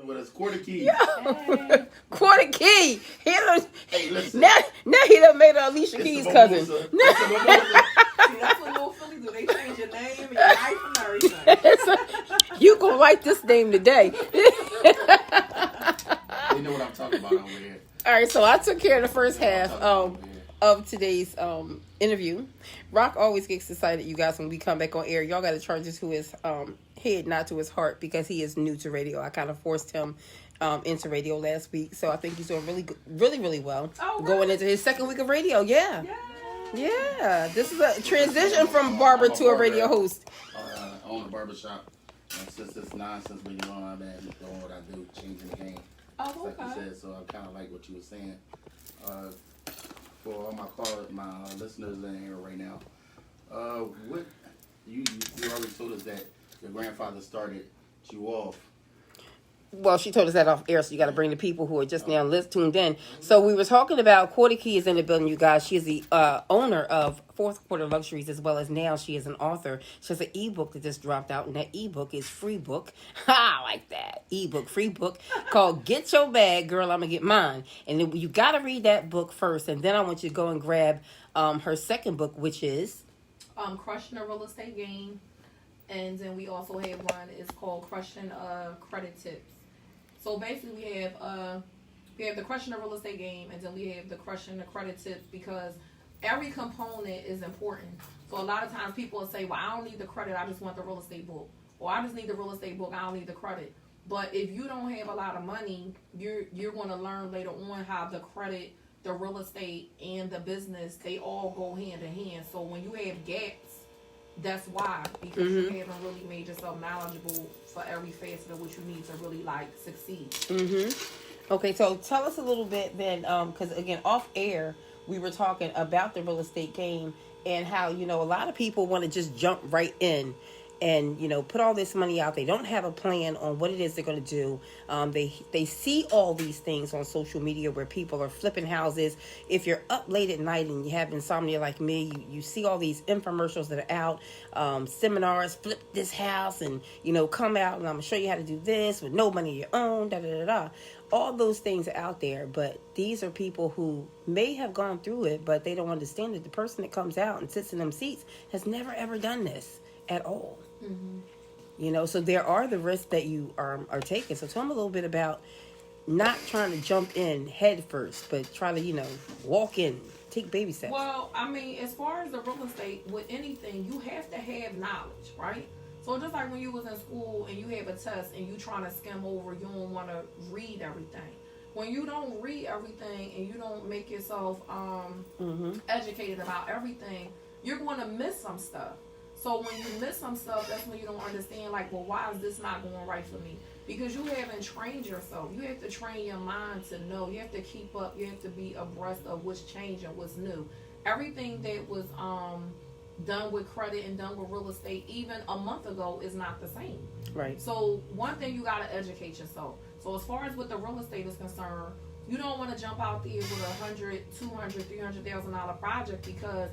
with us. Quarta Ki. Hey. Quarta Ki. Hey, listen. Now he done made her Alicia It's Keys' the cousin. mimosa. It's the mimosa. See, that's what North Philly do. They change your name and your life and everything. You gonna write this name today. They know what I'm talking about over here. All right, so I took care of the first half Over here. of today's interview. Rock always gets excited, you guys, when we come back on air. Y'all got to charge it to his head, not to his heart, because he is new to radio. I kind of forced him into radio last week, so I think he's doing really well. Oh, Going really? into his second week of radio. Yeah. Yay. Yeah. This is a transition from barber to a radio host. I own a barbershop. And since this nonsense been going on, I've been doing what I do, changing the game. Oh, Like you okay. said, so I kind of like what you were saying. For all my listeners in here right now, what you already told us that your grandfather started you off. Well, she told us that off air, so you got to bring the people who are just now tuned in. So we were talking about Quarta Ki is in the building, you guys. She is the owner of Fourth Quarter Luxuries, as well as now she is an author. She has an ebook that just dropped out, and that ebook is free book. Ha, I like that. Ebook, free book called Get Your Bag, Girl, I'm going to Get Mine. And then you got to read that book first, and then I want you to go and grab her second book, which is... Crushing the Real Estate Game. And then we also have one, it's called Crushing Credit Tips. So basically we have the Crushing the Real Estate Game, and then we have the Crushing the Credit Tips, because every component is important. So a lot of times people will say, well, I don't need the credit, I just want the real estate book. Or I just need the real estate book, I don't need the credit. But if you don't have a lot of money, you're going to learn later on how the credit, the real estate, and the business, they all go hand in hand. So when you have gaps, that's why, because you haven't really made yourself knowledgeable for every facet of what you need to really succeed. Okay, so tell us a little bit then, because again, off air, we were talking about the real estate game and how, a lot of people want to just jump right in and, put all this money out. They don't have a plan on what it is they're going to do. They see all these things on social media where people are flipping houses. If you're up late at night and you have insomnia like me, you see all these infomercials that are out, seminars, flip this house and, come out and I'm going to show you how to do this with no money of your own, da-da-da-da. All those things are out there, but these are people who may have gone through it, but they don't understand that the person that comes out and sits in them seats has never, ever done this at all. So there are the risks that you are taking. So tell them a little bit about not trying to jump in head first, but try to, walk in, take baby steps. Well, I mean, as far as the real estate, with anything, you have to have knowledge, right? So just like when you was in school and you have a test and you trying to skim over, you don't want to read everything. When you don't read everything and you don't make yourself educated about everything, you're going to miss some stuff. So when you miss some stuff, that's when you don't understand, well, why is this not going right for me? Because you haven't trained yourself. You have to train your mind to know. You have to keep up. You have to be abreast of what's changing, what's new. Everything that was done with credit and done with real estate, even a month ago, is not the same. Right. So one thing, you got to educate yourself. So as far as with the real estate is concerned, you don't want to jump out there with $100,000, $200,000, $300,000 project, because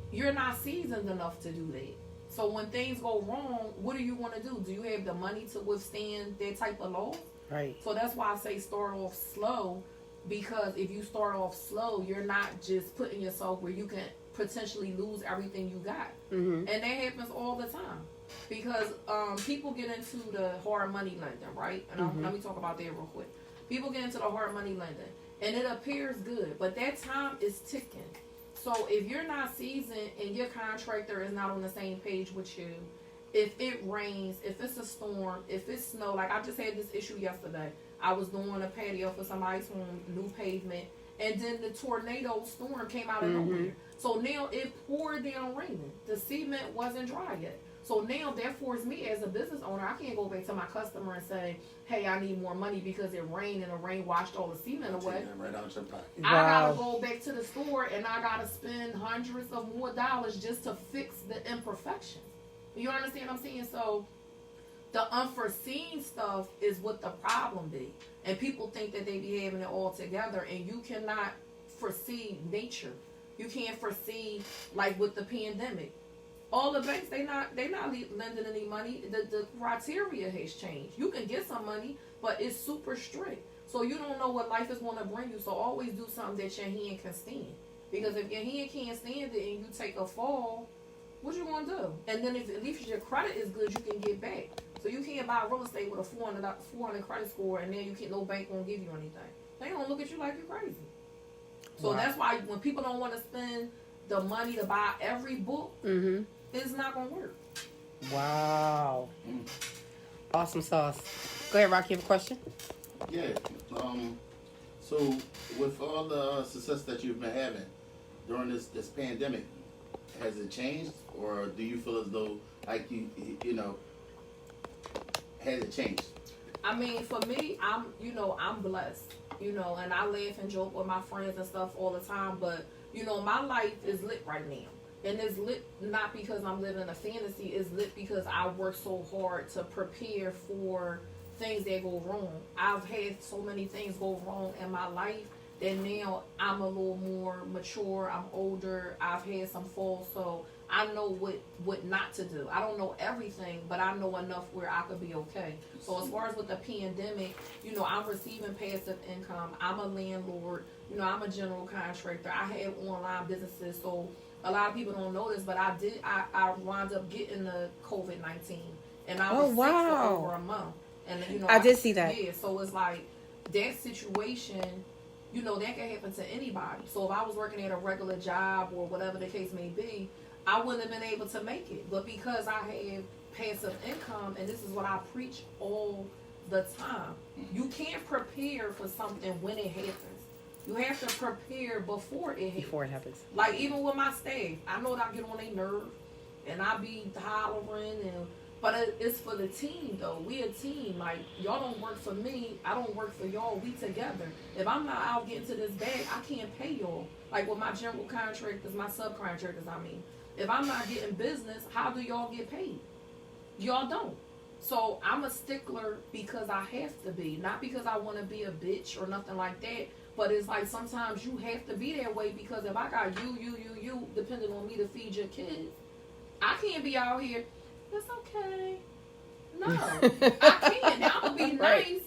you're not seasoned enough to do that. So when things go wrong, what do you want to do? Do you have the money to withstand that type of loss? Right. So that's why I say start off slow, because if you start off slow, you're not just putting yourself where you can potentially lose everything you got. And that happens all the time, because people get into the hard money lending, right? And let me talk about that real quick. People get into the hard money lending, and it appears good, but that time is ticking. So if you're not seasoned and your contractor is not on the same page with you, if it rains, if it's a storm, if it's snow, like I just had this issue yesterday. I was doing a patio for somebody's home, new pavement, and then the tornado storm came out of nowhere. So now it poured down raining. The cement wasn't dry yet. So now that forced me as a business owner, I can't go back to my customer and say, hey, I need more money because it rained and the rain washed all the cement away. Right out your pocket. I gotta go back to the store and I gotta spend hundreds of more dollars just to fix the imperfections. You understand what I'm saying? So the unforeseen stuff is what the problem be. And people think that they be having it all together, and you cannot foresee nature. You can't foresee, like with the pandemic. All the banks, they not lending any money. The criteria has changed. You can get some money. but it's super strict. So you don't know what life is going to bring you. So always do something that your hand can stand. Because if your hand can't stand it and you take a fall, what you going to do? And then if at least your credit is good, you can get back. So you can't buy real estate with a 400 credit score and then no bank won't give you anything. They don't look at you like you're crazy. So Wow. that's why when people don't want to spend the money to buy every book, it's not going to work. Wow. Awesome sauce. Go ahead, Rock. You have a question? Yeah. So with all the success that you've been having during this pandemic, has it changed, or do you feel as though like you know, has it changed? I mean, for me, I'm blessed, and I laugh and joke with my friends and stuff all the time, but, my life is lit right now. And it's lit not because I'm living a fantasy, it's lit because I work so hard to prepare for things that go wrong. I've had so many things go wrong in my life that now I'm a little more mature, I'm older, I've had some falls, so I know what not to do. I don't know everything, but I know enough where I could be okay. So as far as with the pandemic, I'm receiving passive income. I'm a landlord. I'm a general contractor. I have online businesses, so a lot of people don't know this, but I wound up getting the COVID-19, and I was sick for over a month. And I did see that. Yeah, so it's like that situation. That can happen to anybody. So if I was working at a regular job or whatever the case may be, I wouldn't have been able to make it. But because I have passive income, and this is what I preach all the time, you can't prepare for something when it happens. You have to prepare before it happens. Like even with my staff, I know that I get on their nerve, and I be hollering, but it's for the team though. We a team. Like y'all don't work for me, I don't work for y'all. We together. If I'm not out getting to this bag, I can't pay y'all. Like with my general contractors, my subcontractors, if I'm not getting business, how do y'all get paid? Y'all don't. So I'm a stickler because I have to be, not because I want to be a bitch or nothing like that. But it's like sometimes you have to be that way, because if I got you depending on me to feed your kids, I can't be out here. It's okay. No, I can't. Now I'm gonna be nice,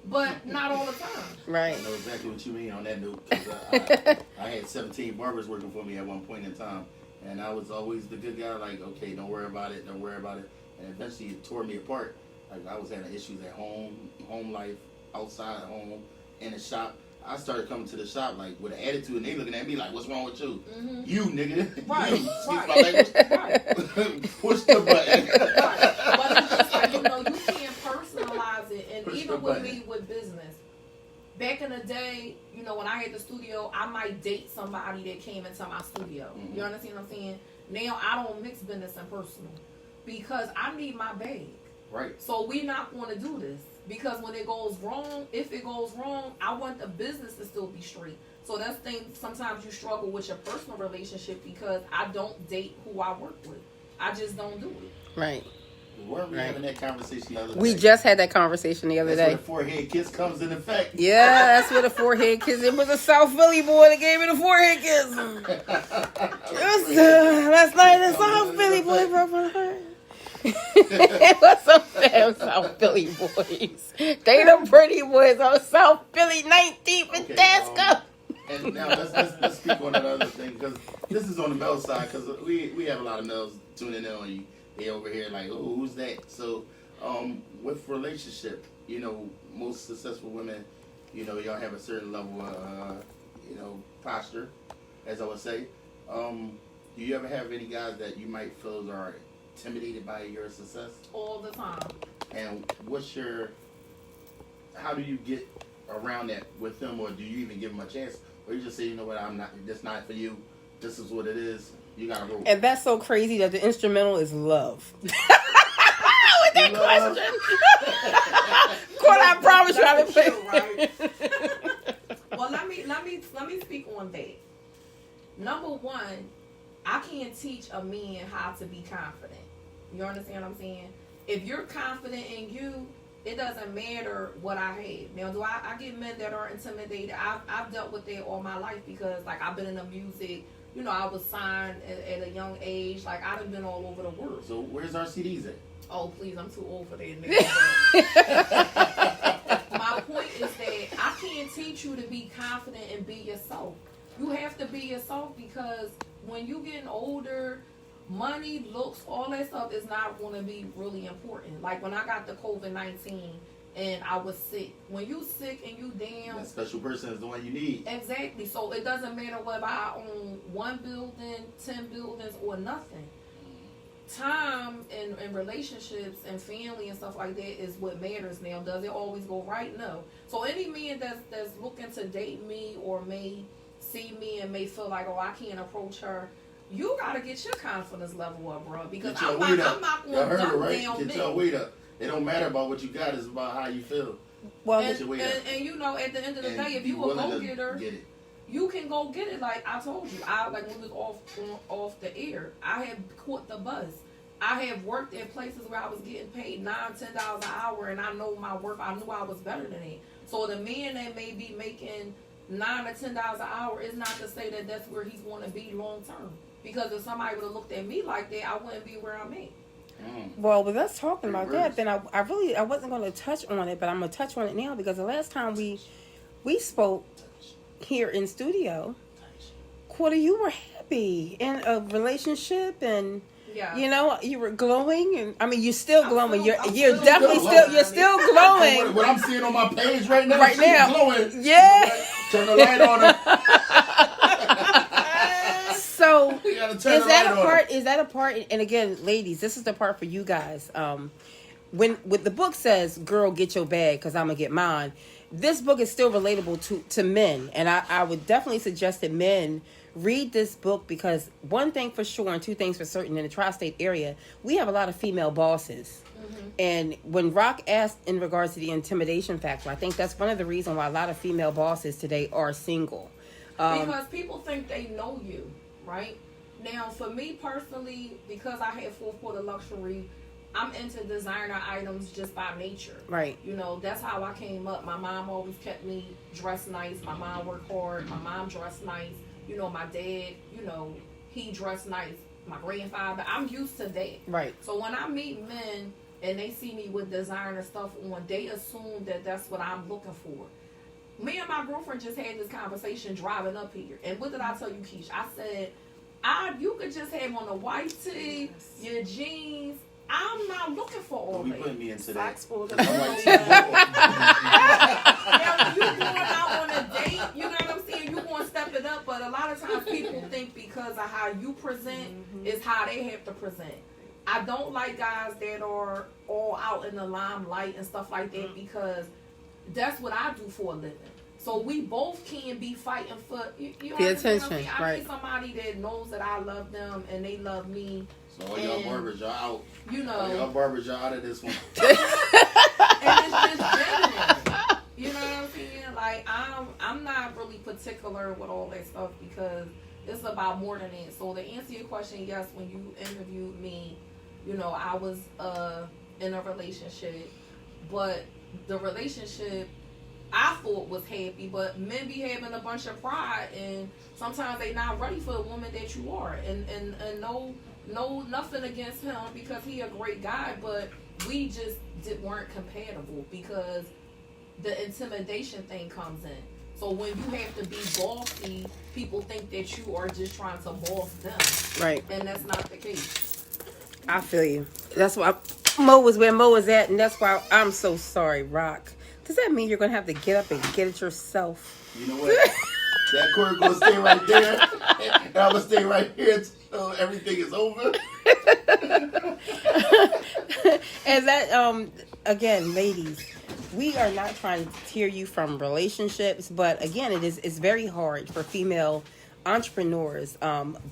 but not all the time. Right. I know exactly what you mean on that note. 'Cause I had 17 barbers working for me at one point in time, and I was always the good guy. Like, okay, don't worry about it. Don't worry about it. And eventually it tore me apart. Like I was having issues at home life, outside at home, in the shop. I started coming to the shop like with an attitude, and they looking at me like, "What's wrong with you? Mm-hmm. You nigga, Right, you, right. my language, push the button." Right. But it's just like, you can't personalize it. And Push even the with button. me with business, back in the day, when I had the studio, I might date somebody that came into my studio. Mm-hmm. You understand what I'm saying? Now I don't mix business and personal because I need my bag. Right. So we not going to do this. Because when it goes wrong, if it goes wrong, I want the business to still be straight. So that's the thing, sometimes you struggle with your personal relationship because I don't date who I work with. I just don't do it. Right. Weren't we having that conversation the other day? We just had that conveation the other That's day. where the forehead kiss comes in effect. Yeah, that's where the forehead kiss. It was a South Philly boy that gave me the forehead kiss. It was last night in South Philly boy broke my heart. What's some damn South Philly boys? They the pretty boys on South Philly 19th and Tasco. And now let's speak on another thing, because this is on the male side, because we have a lot of males tuning in on you. They over here like, oh, who's that? So with relationship, most successful women, y'all have a certain level of posture, as I would say. Do you ever have any guys that you might feel are intimidated by your success? All the time. And how do you get around that with them, or do you even give them a chance, or you just say, you know what, this not for you, this is what it is, you gotta roll. And that's so crazy that the instrumental is love. With that question. Quarta, I promise you I didn't play. Right? Well, let me speak on that. Number one, I can't teach a man how to be confident. You understand what I'm saying? If you're confident in you, it doesn't matter what I have. Now, do I get men that are intimidated? I've dealt with that all my life because, like, I've been in the music. I was signed at a young age. Like, I done been all over the world. So where's our CDs at? Oh, please, I'm too old for that, nigga. you to be confident and be yourself. You have to be yourself because when you getting older, money, looks, all that stuff is not going to be really important. Like when I got the COVID-19 and I was sick. When you sick and you down, that special person is the one you need. Exactly. So it doesn't matter whether I own 1 building, 10 buildings, or nothing. Time and relationships and family and stuff like that is what matters now. Does it always go right? No. So any man that's looking to date me or may see me and may feel like, oh, I can't approach her, you gotta get your confidence level up, bro. Because I'm not going to dump down Get your weight up. It don't matter about what you got. It's about how you feel. Well, and you know, at the end of the day, if you a go-getter, you can go get it. Like I told you, like when we was off the air, I have caught the bus. I have worked at places where I was getting paid $9-10 an hour, and I know my worth. I knew I was better than it. So the man that may be making $9 or $10 an hour is not to say that that's where he's going to be long term. Because if somebody would have looked at me like that, I wouldn't be where I'm at. Well, with us talking about that, then I wasn't going to touch on it, but I'm going to touch on it now because the last time we spoke here in studio, Quarta, you were happy in a relationship and you know you were glowing, and I mean you're still glowing. You're definitely still glowing. What I'm seeing on my page right now, glowing. Yeah. Turn the light on her. So is that a part? And again, ladies, this is the part for you guys. When the book says, "Girl, get your bag, cause I'm gonna get mine." This book is still relatable to men, and I would definitely suggest that men read this book because one thing for sure and two things for certain in the tri-state area, we have a lot of female bosses. Mm-hmm. And when Rock asked in regards to the intimidation factor, I think that's one of the reasons why a lot of female bosses today are single. Because people think they know you. Right? Now, for me personally, because I have fourth quarter luxury, I'm into designer items just by nature. Right. You know, that's how I came up. My mom always kept me dressed nice. My mom worked hard. My mom dressed nice. You know, my dad, you know, he dressed nice. My grandfather, I'm used to that. Right. So when I meet men and they see me with designer stuff on, they assume that that's what I'm looking for. Me and my girlfriend just had this conversation driving up here. And what did I tell you, Keish? I said, you could just have on a white tee, your jeans. I'm not looking for all that. You put me into that. Now, you going out on a date, you know what I'm saying? You want to step it up, but a lot of times people think because of how you present is how they have to present. I don't like guys that are all out in the limelight and stuff like that because that's what I do for a living. So we both can be fighting for you know the attention. I need somebody that knows that I love them and they love me. So all y'all barbers, y'all out. You know, all y'all barbers, y'all out of this one. And it's just genuine. You know what I'm saying? Like I'm not really particular with all that stuff because it's about more than that. So to answer your question, yes, when you interviewed me, you know, I was in a relationship, but the relationship I thought was happy, but men be having a bunch of pride, and sometimes they not ready for the woman that you are. And no nothing against him because he a great guy, but we just weren't compatible because the intimidation thing comes in. So when you have to be bossy, people think that you are just trying to boss them. Right. And that's not the case. I feel you. That's why Mo was where Mo was at, and that's why I'm so sorry, Rock. Does that mean you're going to have to get up and get it yourself? You know what? That cord going to stay right there. And I'm going to stay right here until everything is over. And that, again, ladies, we are not trying to tear you from relationships. But, again, it's very hard for female entrepreneurs,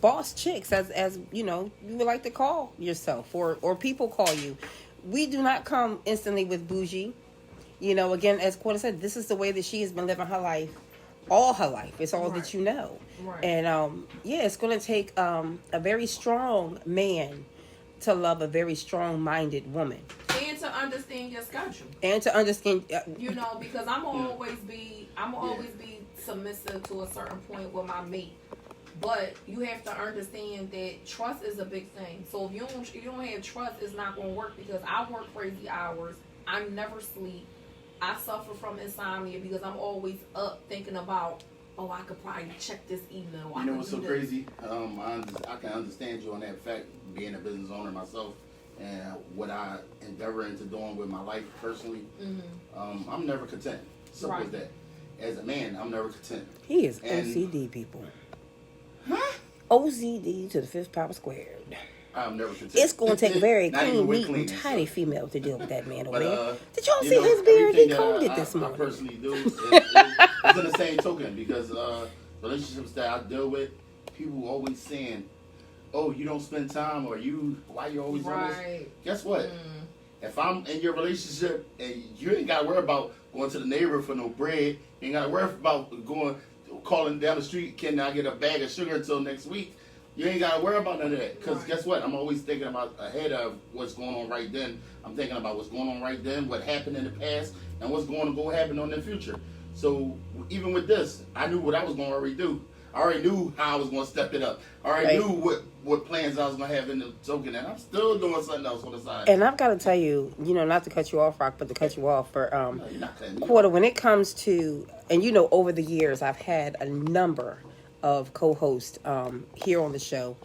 boss chicks, as you know, you would like to call yourself or people call you. We do not come instantly with bougie. You know, again, as Quarta said, this is the way that she has been living her life, all her life. It's all that you know. Right. And, it's going to take a very strong man to love a very strong-minded woman. And to understand your schedule. And to understand... you know, because I'm always be submissive to a certain point with my mate. But you have to understand that trust is a big thing. So if you don't have trust, it's not going to work because I work crazy hours. I never sleep. I suffer from insomnia because I'm always up thinking about, oh, I could probably check this email. You know what's so crazy? I can understand you on that fact, being a business owner myself, and what I endeavor into doing with my life personally. I'm never content. Simple as that. As a man, I'm never content. He is OCD, people. Huh? OCD to the fifth power squared. I'm never content. It's going to take a very Not clean, even with neat, and cleaning, tidy so. female to deal with that man over But, there. Did y'all see know, his beard? He everything that combed it this I morning. personally do is in the same token, because relationships that I deal with, people always saying, "Oh, you don't spend time," or why you always on this? Guess what? If I'm in your relationship and you ain't got to worry about going to the neighbor for no bread, you ain't got to worry about calling down the street, can I get a bag of sugar until next week? You ain't got to worry about none of that. Because guess what? I'm always thinking about ahead of what's going on right then. I'm thinking about what's going on right then, what happened in the past, and what's going to happen in the future. So even with this, I knew what I was going to already do. I already knew how I was going to step it up. I already knew what plans I was going to have in the token, and I'm still doing something else on the side. And I've got to tell you, not to cut you off, Rock, but to cut you off for No, you're not cutting me Quarta, off. when it comes to, and over the years, I've had a number of co-hosts here on the show,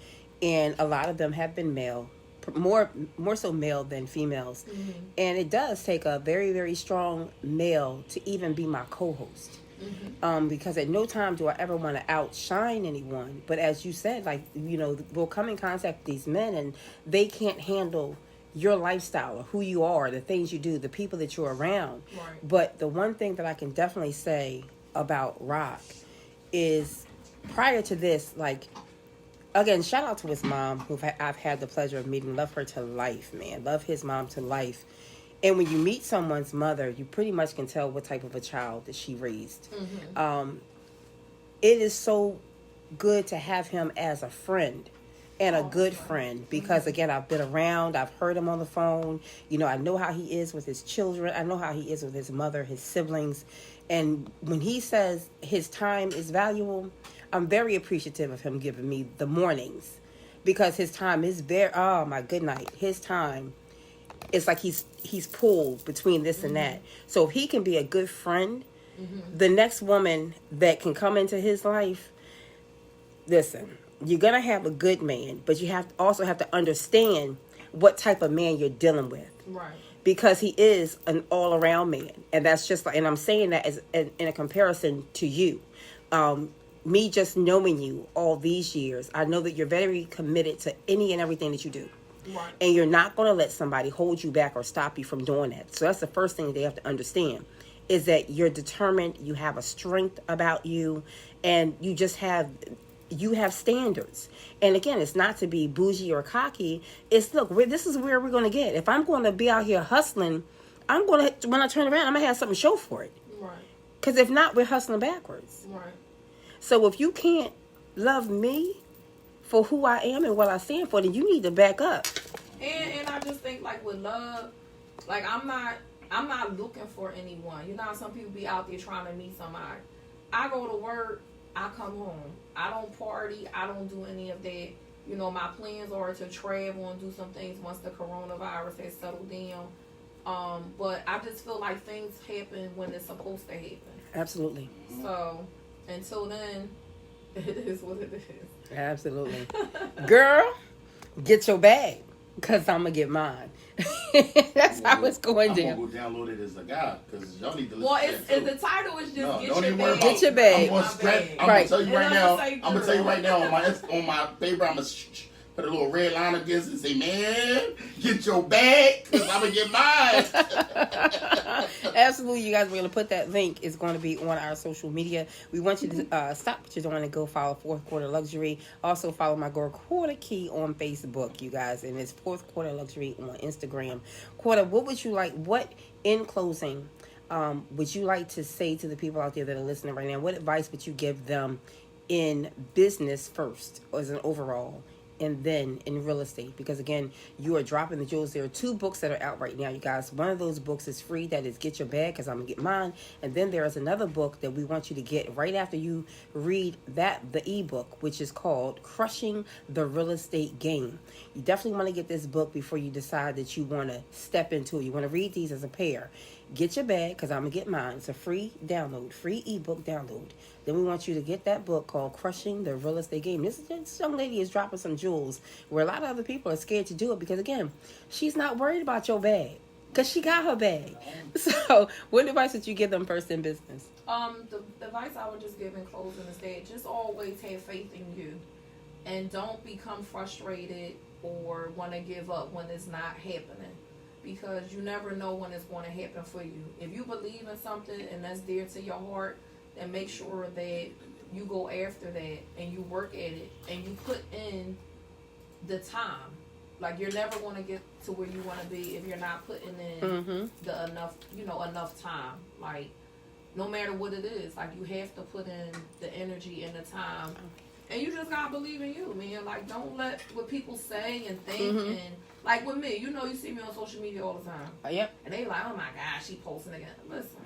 and a lot of them have been male, more so male than females. And it does take a very, very strong male to even be my co-host. Because at no time do I ever want to outshine anyone. But as you said, we'll come in contact with these men and they can't handle your lifestyle or who you are, the things you do, the people that you're around. Right. But the one thing that I can definitely say about Rock is prior to this, again, shout out to his mom, who I've had the pleasure of meeting. Love her to life, man. Love his mom to life. And when you meet someone's mother, you pretty much can tell what type of a child that she raised. It is so good to have him as a friend and a good friend because, again, I've been around. I've heard him on the phone. I know how he is with his children. I know how he is with his mother, his siblings. And when he says his time is valuable, I'm very appreciative of him giving me the mornings because his time is very, oh my good night. His time, it's like he's pulled between this and that. So if he can be a good friend, the next woman that can come into his life, listen, you're going to have a good man, but you also have to understand what type of man you're dealing with. Right. Because he is an all-around man. And that's just and I'm saying that as in a comparison to you. Me just knowing you all these years, I know that you're very committed to any and everything that you do. Right. And you're not going to let somebody hold you back or stop you from doing that. So that's the first thing they have to understand is that you're determined, you have a strength about you, and you have standards. And again, it's not to be bougie or cocky. It's, look, this is where we're going to get. If I'm going to be out here hustling, I'm going to, when I turn around, I'm going to have something to show for it. Right. Because if not, we're hustling backwards. Right. So if you can't love me for who I am and what I stand for, then you need to back up. And I just think with love, I'm not looking for anyone. You know how some people be out there trying to meet somebody. I go to work, I come home. I don't party, I don't do any of that. My plans are to travel and do some things once the coronavirus has settled down. But I just feel like things happen when it's supposed to happen. Absolutely. So until then, it is what it is. Absolutely. Girl, get your bag, because I'm going to get mine. That's how it's going down. I'm going to go download it as a guy, because y'all need to listen Well, to that, the title is just No, get don't your even worry bag. about Get your bag. I'm going Right. to tell you right And now. I'ma say I'm going to tell you girl. right now on my paper, I'm going to put a little red line against it and say, man, get your bag, because I'm going to get mine. Absolutely, you guys. We're going to put that link. It's going to be on our social media. We want you to stop what you're doing and go follow Fourth Quarter Luxury. Also follow my girl Quarta Ki on Facebook, you guys, and it's Fourth Quarter Luxury on Instagram. Quarta, what would you like? What in closing would you like to say to the people out there that are listening right now? What advice would you give them in business first, or as an overall? And then in real estate, because again, you are dropping the jewels. There are 2 books that are out right now, you guys. One of those books is free. That is Get Your Bag, because I'm gonna get mine. And then there is another book that we want you to get right after you read the ebook, which is called Crushing the Real Estate Game. You definitely want to get this book before you decide that you want to step into it. You want to read these as a pair. get your bag, because I'm going to get mine. It's a free download, free ebook download. Then we want you to get that book called Crushing the Real Estate Game. This young lady is dropping some jewels where a lot of other people are scared to do it because, again, she's not worried about your bag because she got her bag. So what advice would you give them first in business? The advice I would just give in closing is that just always have faith in you and don't become frustrated or want to give up when it's not happening, because you never know when it's going to happen for you. If you believe in something and that's dear to your heart, then make sure that you go after that and you work at it and you put in the time. Like, you're never going to get to where you want to be if you're not putting in the enough time. Like, no matter what it is, like, you have to put in the energy and the time. And you just gotta believe in you, man. Like, don't let what people say and think. And like with me, you see me on social media all the time. Yep. And they like, oh my gosh, she posting again. Listen,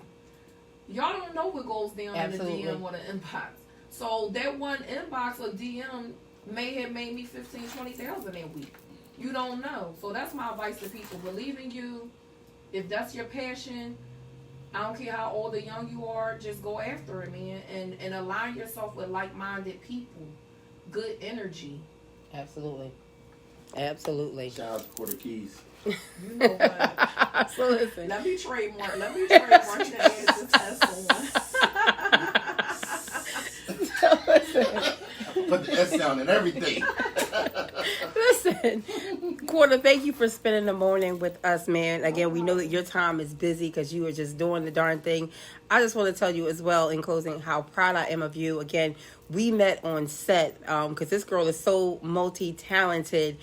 y'all don't know what goes down in the DM or the inbox. So that one inbox or DM may have made me 15,000, 20,000 that week. You don't know. So that's my advice to people. Believe in you. If that's your passion, I don't care how old or young you are, just go after it, man. And align yourself with like-minded people. Good energy. Absolutely. Absolutely. Shout out to Quarta Keys. You know what? So listen. Let me trademark you to add the test on. So listen. Put the S down and everything. Listen, Quarta, thank you for spending the morning with us, man. Again, we know that your time is busy because you are just doing the darn thing. I just want to tell you as well, in closing, how proud I am of you. Again, we met on set because this girl is so multi-talented.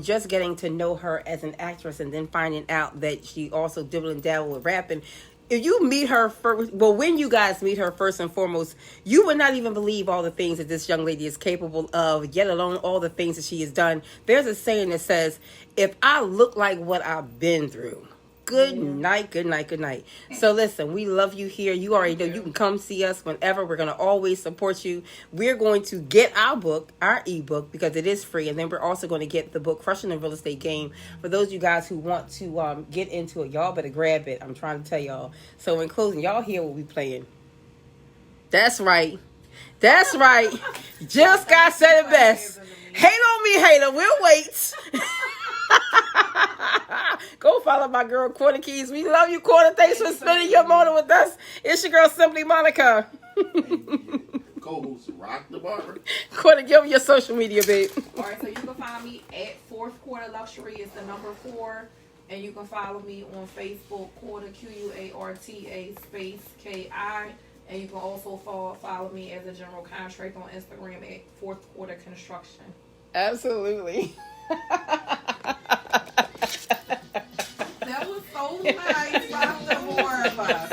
Just getting to know her as an actress and then finding out that she also dibble and dabble with rapping. If you meet her first, well, when you guys meet her first and foremost, you would not even believe all the things that this young lady is capable of, yet alone all the things that she has done. There's a saying that says, if I look like what I've been through, good night, good night, good night. So listen, we love you here. You already know you can come see us whenever. We're going to always support you. We're going to get our book, our ebook, because it is free. And then we're also going to get the book, Crushing the Real Estate Game. For those of you guys who want to get into it, y'all better grab it. I'm trying to tell y'all. So in closing, y'all hear what we playing. That's right. That's right. Jill Scott said it best. Hate on me, hater. We'll wait. Go follow my girl Quarta Keys. We love you, Quarta. Thanks for spending your morning with us. It's your girl SimplyMonica. Co-host RocTheBarber. Quarta, give me your social media, babe. All right, so you can find me at Fourth Quarter Luxury. It's the number 4. And you can follow me on Facebook, Quarta, Quarta space KI. And you can also follow me as a general contractor on Instagram at Fourth Quarter Construction. Absolutely. That was so nice. Find some more of us.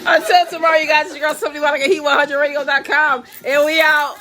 Until tomorrow, you guys, it's your girl SimplyMonica, He100Radio.com. And we out.